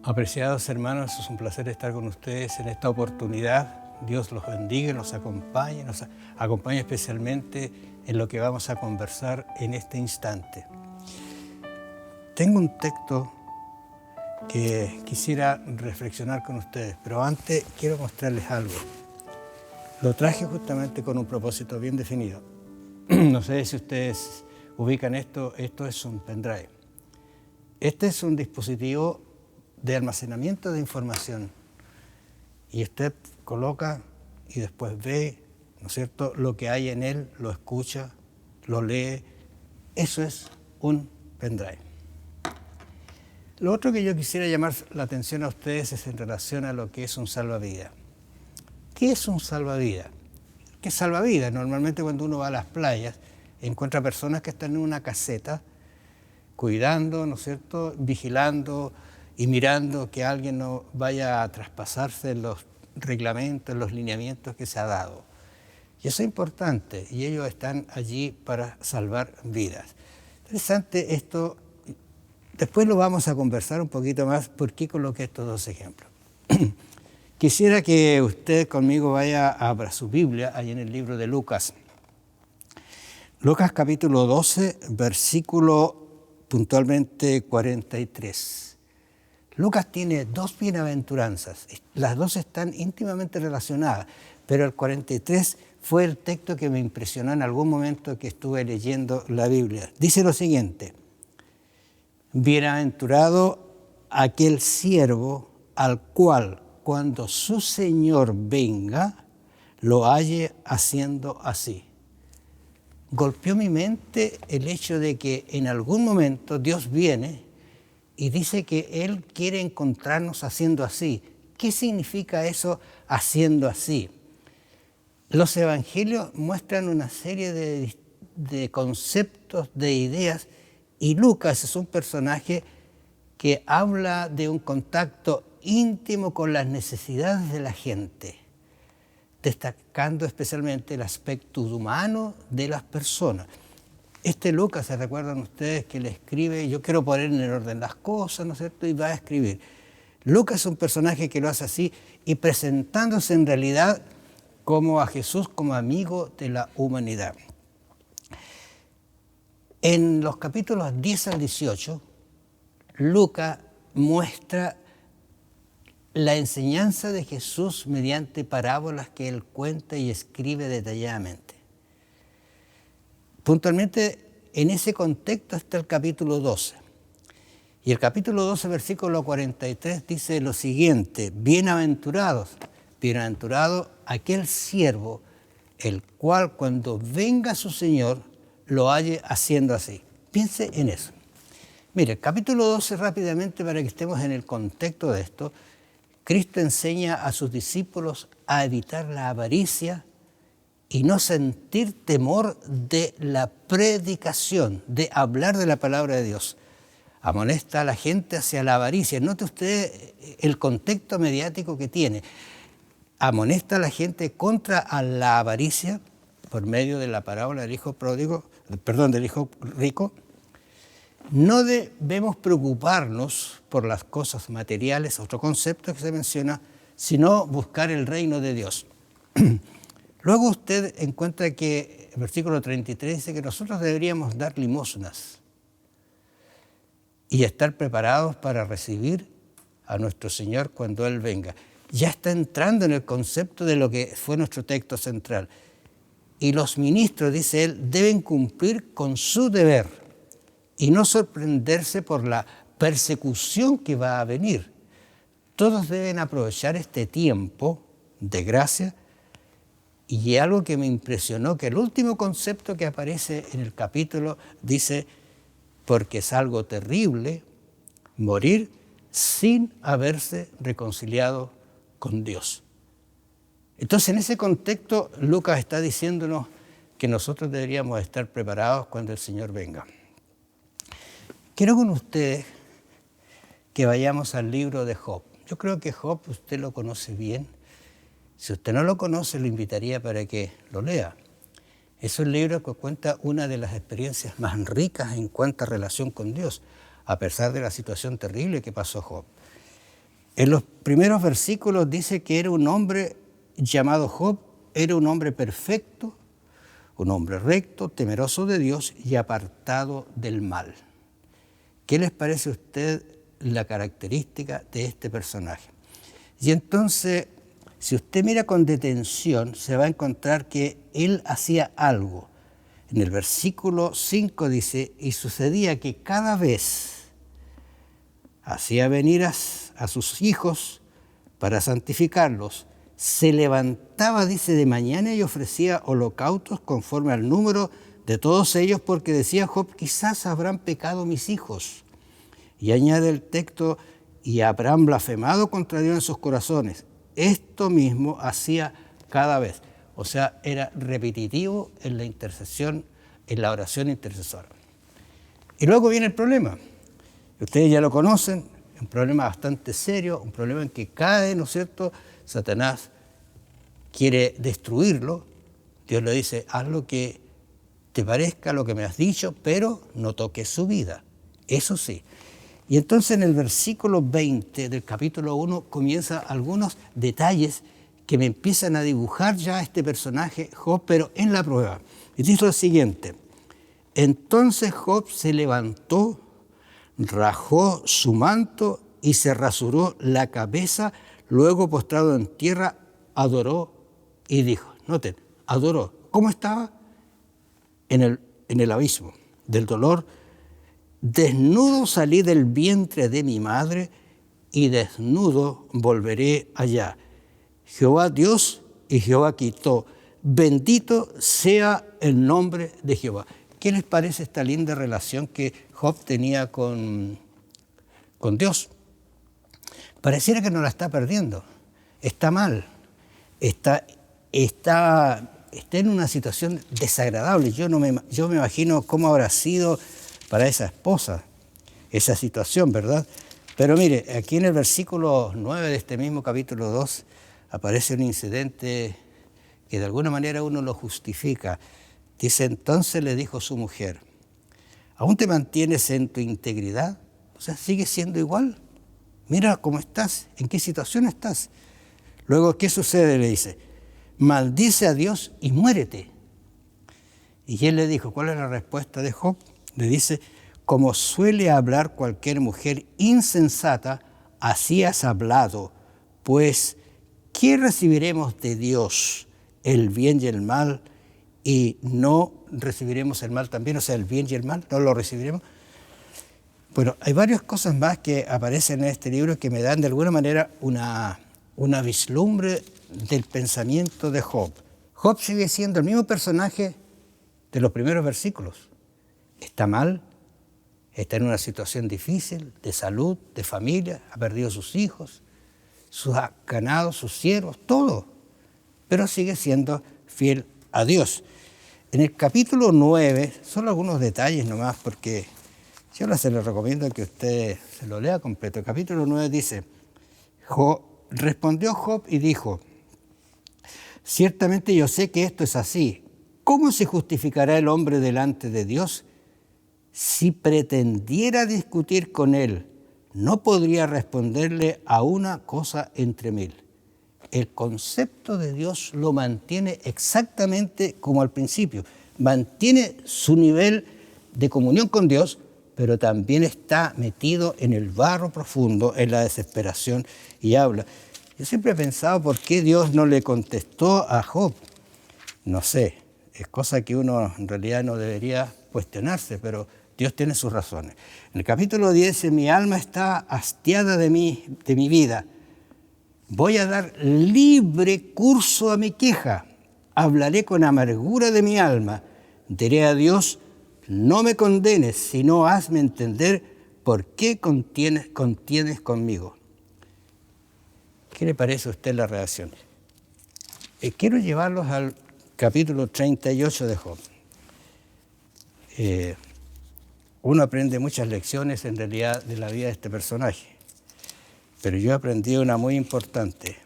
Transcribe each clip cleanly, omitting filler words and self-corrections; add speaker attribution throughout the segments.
Speaker 1: Apreciados hermanos, es un placer estar con ustedes en esta oportunidad. Dios los bendiga, los acompañe especialmente en lo que vamos a conversar en este instante. Tengo un texto que quisiera reflexionar con ustedes, pero antes quiero mostrarles algo. Lo traje justamente con un propósito bien definido. No sé si ustedes ubican esto es un pendrive. Este es un dispositivo de almacenamiento de información y usted coloca y después ve, ¿no es cierto?, lo que hay en él, lo escucha, lo lee. Eso es un pendrive. Lo otro que yo quisiera llamar la atención a ustedes es en relación a lo que es un salvavidas. ¿Qué es un salvavidas? ¿Qué es salvavidas? Normalmente cuando uno va a las playas encuentra personas que están en una caseta cuidando, ¿no es cierto?, vigilando y mirando que alguien no vaya a traspasarse en los reglamentos, en los lineamientos que se ha dado. Y eso es importante, y ellos están allí para salvar vidas. Interesante esto, después lo vamos a conversar un poquito más, por qué coloqué estos dos ejemplos. Quisiera que usted conmigo vaya a su Biblia, ahí en el libro de Lucas. Lucas capítulo 12, versículo puntualmente 43. Lucas tiene dos bienaventuranzas, las dos están íntimamente relacionadas, pero el 43 fue el texto que me impresionó en algún momento que estuve leyendo la Biblia. Dice lo siguiente: bienaventurado aquel siervo al cual cuando su Señor venga lo halle haciendo así. Golpeó mi mente el hecho de que en algún momento Dios viene y dice que Él quiere encontrarnos haciendo así. ¿Qué significa eso, haciendo así? Los evangelios muestran una serie de conceptos, de ideas, y Lucas es un personaje que habla de un contacto íntimo con las necesidades de la gente, destacando especialmente el aspecto humano de las personas. Lucas, ¿se recuerdan ustedes que le escribe? Yo quiero poner en orden las cosas, ¿no es cierto? Y va a escribir. Lucas es un personaje que lo hace así y presentándose en realidad como a Jesús como amigo de la humanidad. En los capítulos 10 al 18, Lucas muestra la enseñanza de Jesús mediante parábolas que él cuenta y escribe detalladamente. Puntualmente, en ese contexto está el capítulo 12. Y el capítulo 12, versículo 43, dice lo siguiente: bienaventurado aquel siervo, el cual cuando venga su Señor lo halle haciendo así. Piense en eso. Mire, el capítulo 12, rápidamente, para que estemos en el contexto de esto, Cristo enseña a sus discípulos a evitar la avaricia y no sentir temor de la predicación, de hablar de la palabra de Dios. Amonesta a la gente hacia la avaricia. Note usted el contexto mediático que tiene. Amonesta a la gente contra la avaricia por medio de la parábola del hijo rico. No debemos preocuparnos por las cosas materiales, otro concepto que se menciona, sino buscar el reino de Dios. Luego usted encuentra que el versículo 33 dice que nosotros deberíamos dar limosnas y estar preparados para recibir a nuestro Señor cuando Él venga. Ya está entrando en el concepto de lo que fue nuestro texto central. Y los ministros, dice él, deben cumplir con su deber y no sorprenderse por la persecución que va a venir. Todos deben aprovechar este tiempo de gracia. Y algo que me impresionó, que el último concepto que aparece en el capítulo dice: porque es algo terrible morir sin haberse reconciliado con Dios. Entonces, en ese contexto, Lucas está diciéndonos que nosotros deberíamos estar preparados cuando el Señor venga. Quiero con ustedes que vayamos al libro de Job. Yo creo que Job usted lo conoce bien. Si usted no lo conoce, lo invitaría para que lo lea. Es un libro que cuenta una de las experiencias más ricas en cuanto a relación con Dios, a pesar de la situación terrible que pasó Job. En los primeros versículos dice que era un hombre llamado Job, era un hombre perfecto, un hombre recto, temeroso de Dios y apartado del mal. ¿Qué les parece a usted la característica de este personaje? Y entonces, si usted mira con detención, se va a encontrar que él hacía algo. En el versículo 5 dice, y sucedía que cada vez hacía venir a sus hijos para santificarlos, se levantaba, dice, de mañana y ofrecía holocaustos conforme al número de todos ellos, porque decía Job, quizás habrán pecado mis hijos. Y añade el texto, y habrán blasfemado contra Dios en sus corazones. Esto mismo hacía cada vez. O sea, era repetitivo en la intercesión, en la oración intercesora. Y luego viene el problema. Ustedes ya lo conocen, un problema bastante serio, un problema en que cae, ¿no es cierto? Satanás quiere destruirlo. Dios le dice, haz lo que te parezca, lo que me has dicho, pero no toques su vida. Eso sí. Y entonces en el versículo 20 del capítulo 1 comienzan algunos detalles que me empiezan a dibujar ya este personaje Job, pero en la prueba. Y dice lo siguiente, entonces Job se levantó, rajó su manto y se rasuró la cabeza, luego postrado en tierra, adoró y dijo, noten, adoró. ¿Cómo estaba? En el abismo del dolor. Desnudo salí del vientre de mi madre y desnudo volveré allá. Jehová Dios y Jehová quitó. Bendito sea el nombre de Jehová. ¿Qué les parece esta linda relación que Job tenía con Dios? Pareciera que no la está perdiendo. Está mal. Está en una situación desagradable. Yo me imagino cómo habrá sido para esa esposa esa situación, ¿verdad? Pero mire, aquí en el versículo 9 de este mismo capítulo 2 aparece un incidente que de alguna manera uno lo justifica. Dice, entonces le dijo su mujer, ¿aún te mantienes en tu integridad? O sea, ¿sigues siendo igual? Mira cómo estás, en qué situación estás. Luego, ¿qué sucede? Le dice, maldice a Dios y muérete. Y él le dijo, ¿cuál es la respuesta de Job? Le dice, como suele hablar cualquier mujer insensata, así has hablado, pues, ¿qué recibiremos de Dios? El bien y el mal, y no recibiremos el mal también, o sea, el bien y el mal, no lo recibiremos. Bueno, hay varias cosas más que aparecen en este libro que me dan de alguna manera una vislumbre del pensamiento de Job. Job sigue siendo el mismo personaje de los primeros versículos. Está mal, está en una situación difícil de salud, de familia, ha perdido sus hijos, sus ganados, sus siervos, todo, pero sigue siendo fiel a Dios. En el capítulo 9, solo algunos detalles nomás, porque yo se les recomiendo que usted se lo lea completo. El capítulo 9 dice, respondió Job y dijo, ciertamente yo sé que esto es así. ¿Cómo se justificará el hombre delante de Dios? Si pretendiera discutir con él, no podría responderle a una cosa entre mil. El concepto de Dios lo mantiene exactamente como al principio. Mantiene su nivel de comunión con Dios, pero también está metido en el barro profundo, en la desesperación, y habla. Yo siempre he pensado por qué Dios no le contestó a Job. No sé, es cosa que uno en realidad no debería cuestionarse, pero Dios tiene sus razones. En el capítulo 10 dice, mi alma está hastiada de mi vida. Voy a dar libre curso a mi queja. Hablaré con amargura de mi alma. Diré a Dios, no me condenes, sino hazme entender por qué contienes conmigo. ¿Qué le parece a usted la reacción? Quiero llevarlos al capítulo 38 de Job. Uno aprende muchas lecciones en realidad de la vida de este personaje, pero yo he aprendido una muy importante.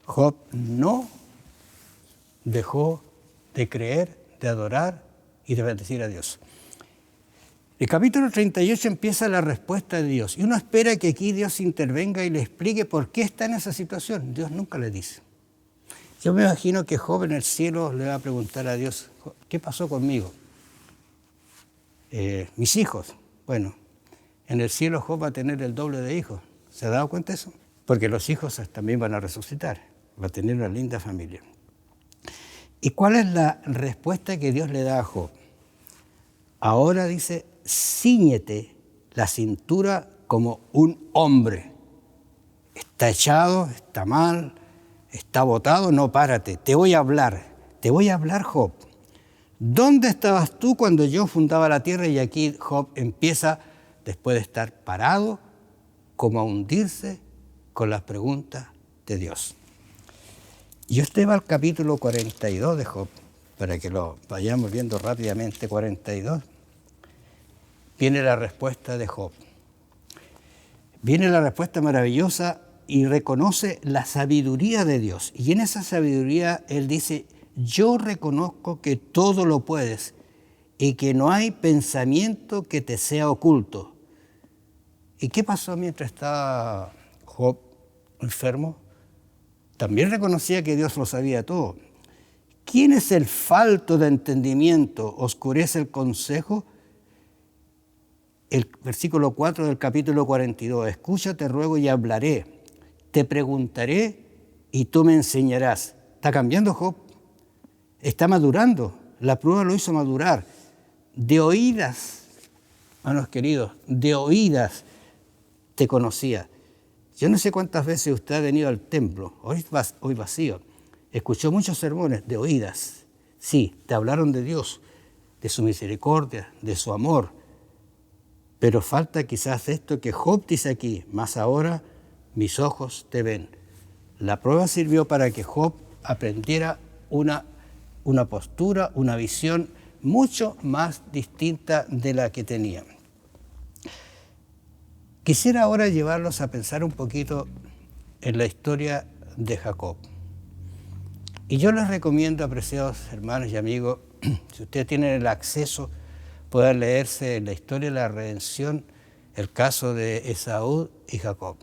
Speaker 1: Job no dejó de creer, de adorar y de bendecir a Dios. El capítulo 38 empieza la respuesta de Dios. Y uno espera que aquí Dios intervenga y le explique por qué está en esa situación. Dios nunca le dice. Yo me imagino que Job en el cielo le va a preguntar a Dios, ¿qué pasó conmigo? Mis hijos. Bueno, en el cielo Job va a tener el doble de hijos. ¿Se ha dado cuenta de eso? Porque los hijos también van a resucitar. Va a tener una linda familia. ¿Y cuál es la respuesta que Dios le da a Job? Ahora dice, cíñete la cintura como un hombre. Está echado, está mal, está botado, no, párate, te voy a hablar, Job. ¿Dónde estabas tú cuando yo fundaba la tierra? Y aquí Job empieza, después de estar parado, como a hundirse con las preguntas de Dios. Y usted va al capítulo 42 de Job, para que lo vayamos viendo rápidamente, 42. Viene la respuesta de Job. Viene la respuesta maravillosa y reconoce la sabiduría de Dios. Y en esa sabiduría él dice, yo reconozco que todo lo puedes y que no hay pensamiento que te sea oculto. ¿Y qué pasó mientras estaba Job enfermo? También reconocía que Dios lo sabía todo. ¿Quién es el falto de entendimiento? ¿Oscurece el consejo? El versículo 4 del capítulo 42. Escucha, te ruego y hablaré. Te preguntaré y tú me enseñarás. Está cambiando Job. Está madurando. La prueba lo hizo madurar. De oídas, hermanos queridos, de oídas te conocía. Yo no sé cuántas veces usted ha venido al templo, hoy vacío, escuchó muchos sermones de oídas. Sí, te hablaron de Dios, de su misericordia, de su amor. Pero falta quizás esto que Job dice aquí, más ahora mis ojos te ven. La prueba sirvió para que Job aprendiera una postura, una visión mucho más distinta de la que tenía. Quisiera ahora llevarlos a pensar un poquito en la historia de Jacob. Y yo les recomiendo, apreciados hermanos y amigos, si ustedes tienen el acceso, puedan leerse la historia de la redención, el caso de Esaú y Jacob.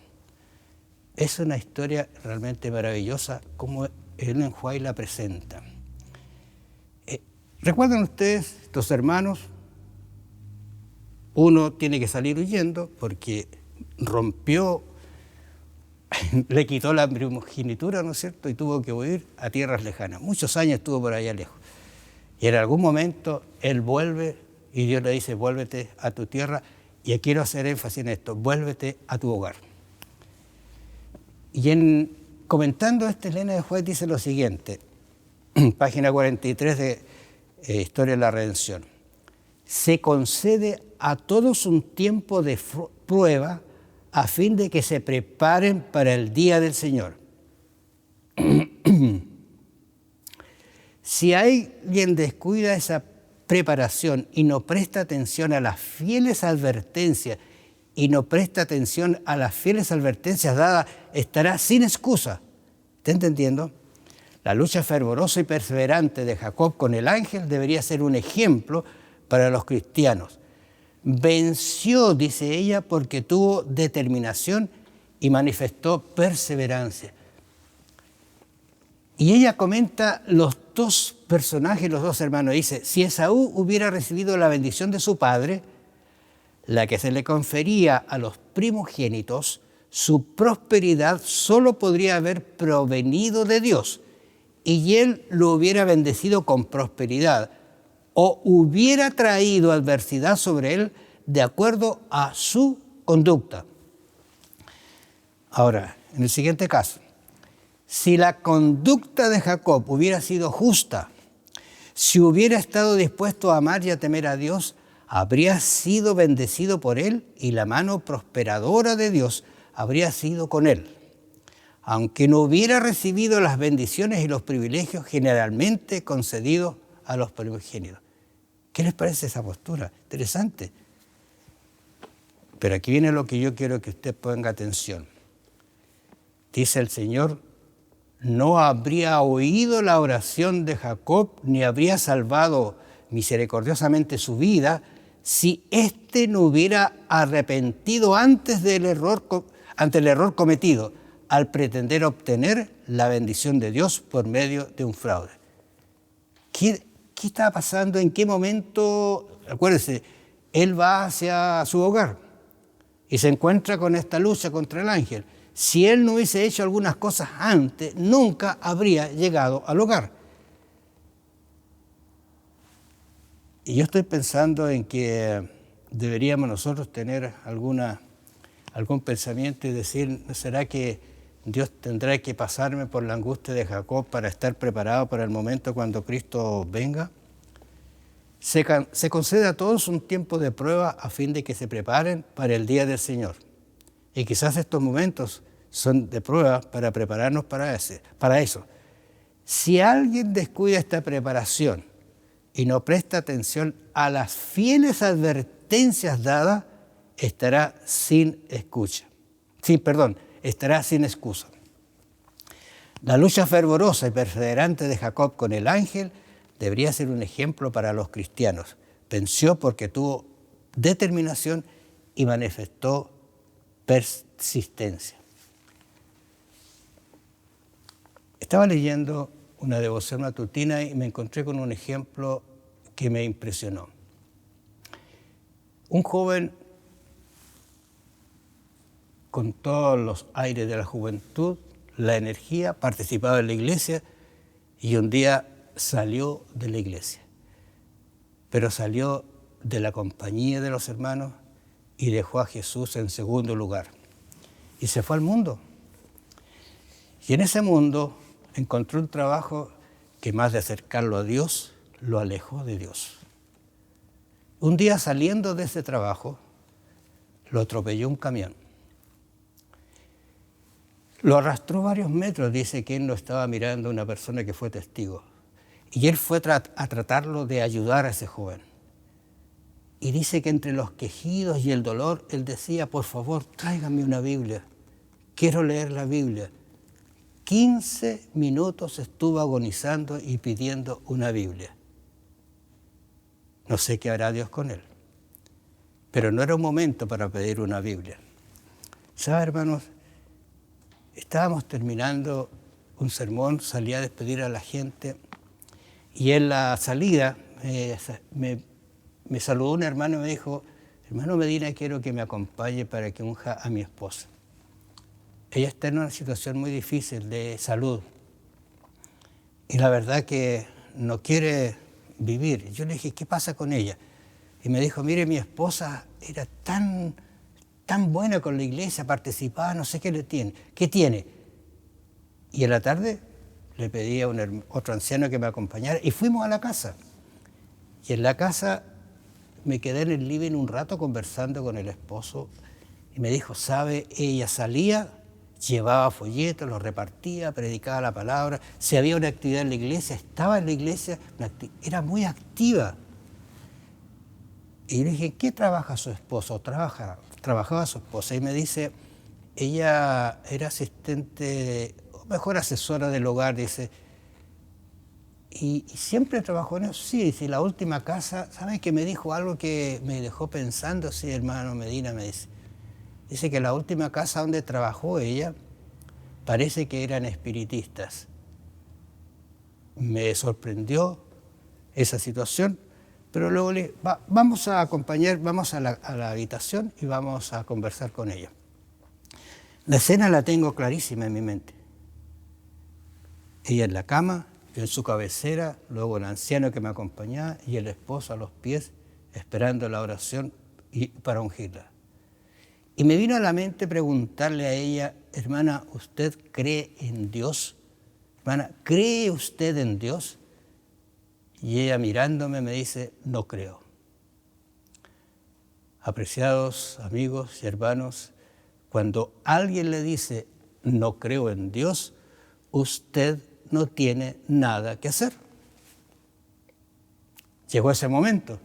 Speaker 1: Es una historia realmente maravillosa como Ellen White la presenta. ¿Recuerdan ustedes, estos hermanos? Uno tiene que salir huyendo porque rompió, le quitó la primogenitura, ¿no es cierto? Y tuvo que huir a tierras lejanas. Muchos años estuvo por allá lejos. Y en algún momento él vuelve y Dios le dice, vuélvete a tu tierra. Y quiero hacer énfasis en esto, vuélvete a tu hogar. Y comentando Elena de White dice lo siguiente, página 43 de Historia de la Redención. Se concede a todos un tiempo de prueba a fin de que se preparen para el día del Señor. Si alguien descuida esa preparación y no presta atención a las fieles advertencias dadas, estará sin excusa. ¿Está entendiendo? La lucha fervorosa y perseverante de Jacob con el ángel debería ser un ejemplo para los cristianos. Venció, dice ella, porque tuvo determinación y manifestó perseverancia. Y ella comenta los dos personajes, los dos hermanos. Dice, si Esaú hubiera recibido la bendición de su padre, la que se le confería a los primogénitos, su prosperidad solo podría haber provenido de Dios y él lo hubiera bendecido con prosperidad o hubiera traído adversidad sobre él de acuerdo a su conducta. Ahora, en el siguiente caso, si la conducta de Jacob hubiera sido justa, si hubiera estado dispuesto a amar y a temer a Dios, habría sido bendecido por él y la mano prosperadora de Dios habría sido con él. Aunque no hubiera recibido las bendiciones y los privilegios generalmente concedidos a los primogénitos. ¿Qué les parece esa postura? Interesante. Pero aquí viene lo que yo quiero que usted ponga atención. Dice el Señor, no habría oído la oración de Jacob, ni habría salvado misericordiosamente su vida, si éste no hubiera arrepentido ante el error cometido al pretender obtener la bendición de Dios por medio de un fraude. ¿Qué está pasando? ¿En qué momento? Acuérdense, él va hacia su hogar y se encuentra con esta lucha contra el ángel. Si él no hubiese hecho algunas cosas antes, nunca habría llegado al hogar. Y yo estoy pensando en que deberíamos nosotros tener algún pensamiento y decir, ¿no será que Dios tendrá que pasarme por la angustia de Jacob para estar preparado para el momento cuando Cristo venga? Se concede a todos un tiempo de prueba a fin de que se preparen para el día del Señor. Y quizás estos momentos son de prueba para prepararnos para eso. Si alguien descuida esta preparación y no presta atención a las fieles advertencias dadas, estará sin excusa. La lucha fervorosa y perseverante de Jacob con el ángel debería ser un ejemplo para los cristianos. Venció porque tuvo determinación y manifestó persistencia. Estaba leyendo una devoción matutina y me encontré con un ejemplo que me impresionó. Un joven con todos los aires de la juventud, la energía, participaba en la iglesia y un día salió de la iglesia. Pero salió de la compañía de los hermanos y dejó a Jesús en segundo lugar. Y se fue al mundo. Y en ese mundo encontró un trabajo que más de acercarlo a Dios, lo alejó de Dios. Un día saliendo de ese trabajo, lo atropelló un camión. Lo arrastró varios metros, dice que él no estaba mirando a una persona que fue testigo. Y él fue a tratarlo de ayudar a ese joven. Y dice que entre los quejidos y el dolor, él decía, por favor, tráigame una Biblia. Quiero leer la Biblia. 15 minutos estuvo agonizando y pidiendo una Biblia. No sé qué hará Dios con él. Pero no era un momento para pedir una Biblia. ¿Sabe, hermanos? Estábamos terminando un sermón, salí a despedir a la gente y en la salida me saludó un hermano y me dijo, hermano Medina, quiero que me acompañe para que unja a mi esposa. Ella está en una situación muy difícil de salud y la verdad que no quiere vivir. Yo le dije, ¿qué pasa con ella? Y me dijo, mire, mi esposa era tan buena con la iglesia, participaba, no sé qué le tiene. ¿Qué tiene? Y en la tarde le pedí a otro anciano que me acompañara y fuimos a la casa. Y en la casa me quedé en el living un rato conversando con el esposo y me dijo, ¿sabe? Ella salía, llevaba folletos, los repartía, predicaba la palabra. Si había una actividad en la iglesia, estaba en la iglesia, era muy activa. Y le dije, ¿qué trabaja su esposo? Trabajaba su esposa y me dice, ella era asistente, o mejor asesora del hogar, dice, y siempre trabajó en eso. Sí, dice, la última casa, ¿sabes que me dijo algo que me dejó pensando? Sí, hermano Medina, me dice. Dice que la última casa donde trabajó ella, parece que eran espiritistas. Me sorprendió esa situación. Pero luego le dije, vamos a acompañar, vamos a la habitación y vamos a conversar con ella. La escena la tengo clarísima en mi mente. Ella en la cama, yo en su cabecera, luego el anciano que me acompañaba y el esposo a los pies esperando la oración para ungirla. Y me vino a la mente preguntarle a ella, hermana, ¿usted cree en Dios? Hermana, ¿cree usted en Dios? Y ella mirándome me dice, no creo. Apreciados amigos y hermanos, cuando alguien le dice, no creo en Dios, usted no tiene nada que hacer. Llegó ese momento.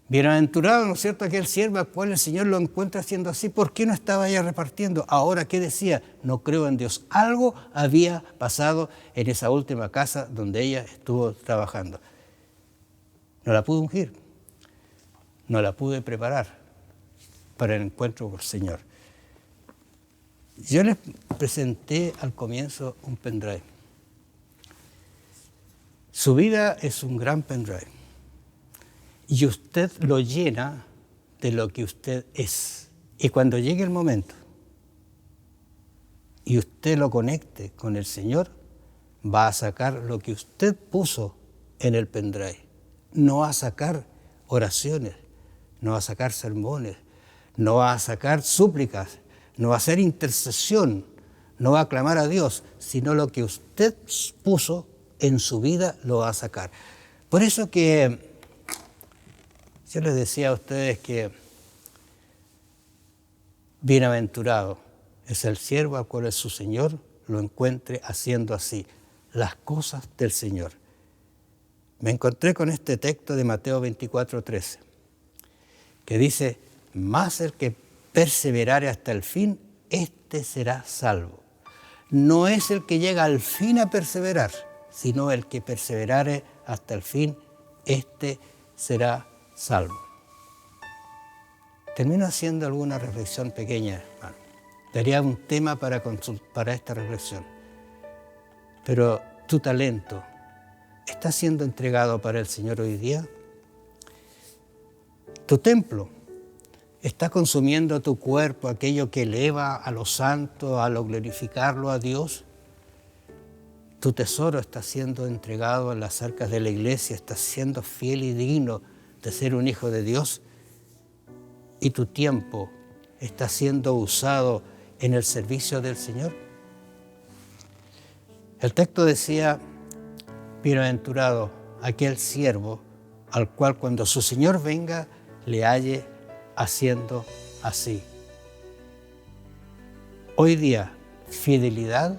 Speaker 1: Bienaventurado, ¿no es cierto?, aquel siervo al cual el Señor lo encuentra haciendo así. ¿Por qué no estaba ella repartiendo? Ahora, ¿qué decía? No creo en Dios. Algo había pasado en esa última casa donde ella estuvo trabajando. No la pudo ungir. no la pude preparar para el encuentro con el Señor. Yo les presenté al comienzo un pendrive. Su vida es un gran pendrive y usted lo llena de lo que usted es. Y cuando llegue el momento y usted lo conecte con el Señor, va a sacar lo que usted puso en el pendrive. No va a sacar oraciones, no va a sacar sermones, no va a sacar súplicas, no va a hacer intercesión, no va a clamar a Dios, sino lo que usted puso en su vida lo va a sacar. Por eso que yo les decía a ustedes que bienaventurado es el siervo al cual su Señor lo encuentre haciendo así las cosas del Señor. Me encontré con este texto de Mateo 24:13, que dice: más el que perseverare hasta el fin, éste será salvo. No es el que llega al fin a perseverar, sino el que perseverare hasta el fin, éste será salvo. Termino haciendo alguna reflexión pequeña, hermano. Daría un tema para esta reflexión. Pero tu talento está siendo entregado para el Señor hoy día. Tu templo está consumiendo tu cuerpo, aquello que eleva a los santos, a lo glorificarlo a Dios. Tu tesoro está siendo entregado en las arcas de la iglesia, estás siendo fiel y digno de ser un hijo de Dios. Y tu tiempo está siendo usado en el servicio del Señor. El texto decía: bienaventurado aquel siervo al cual cuando su Señor venga le halle haciendo así. Hoy día, fidelidad,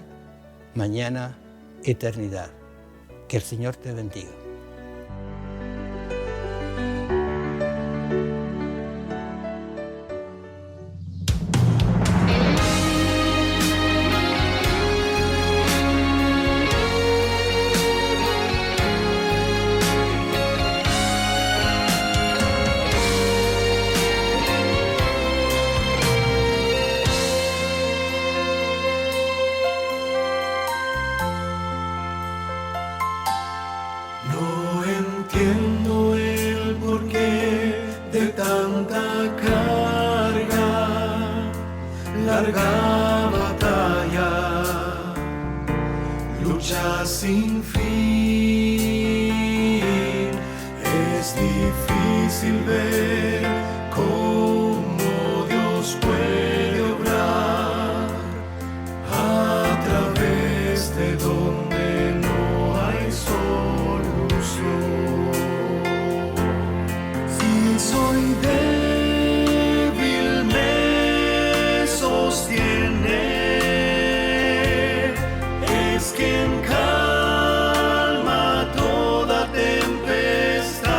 Speaker 1: mañana, eternidad. Que el Señor te bendiga.
Speaker 2: No entiendo el porqué de tanta carga, larga batalla, lucha sin fin. Es difícil ver cómo Dios puede obrar a través de donde no hay solución. Si soy débil, me sostiene, es quien calma toda tempestad.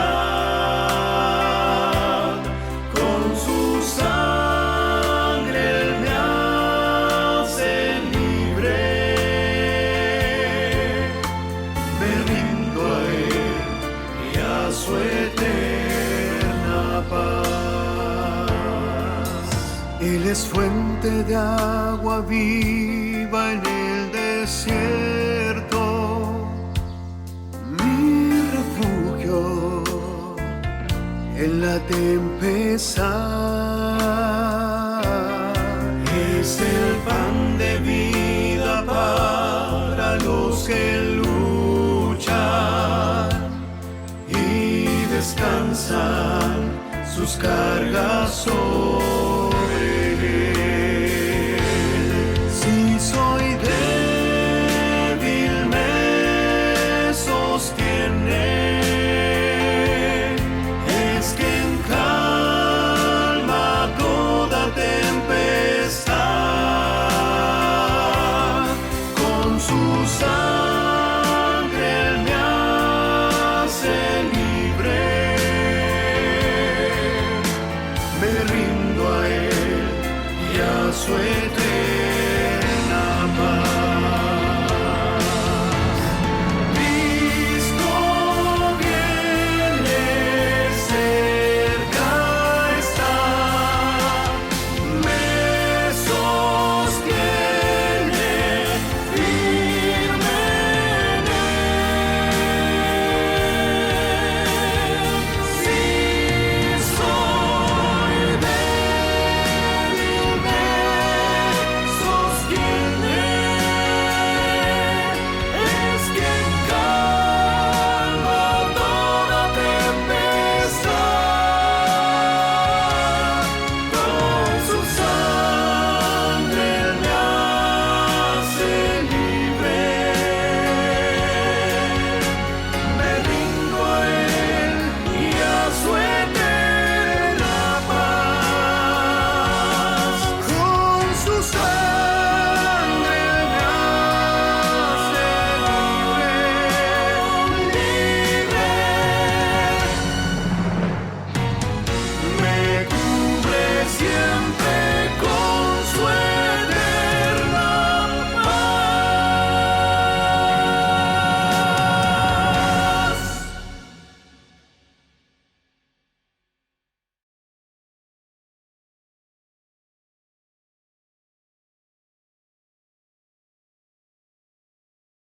Speaker 2: Con su sangre Él me hace libre. Me rindo a Él y a su eterna paz. Él es fuente de agua viva en el desierto, mi refugio en la tempestad. Es el pan de vida para los que luchan y descansan sus cargas sobre Él. Si soy débil, me sostiene, es quien calma toda tempestad. Con su sangre Él me hace libre. Me rindo a Él y a su eterna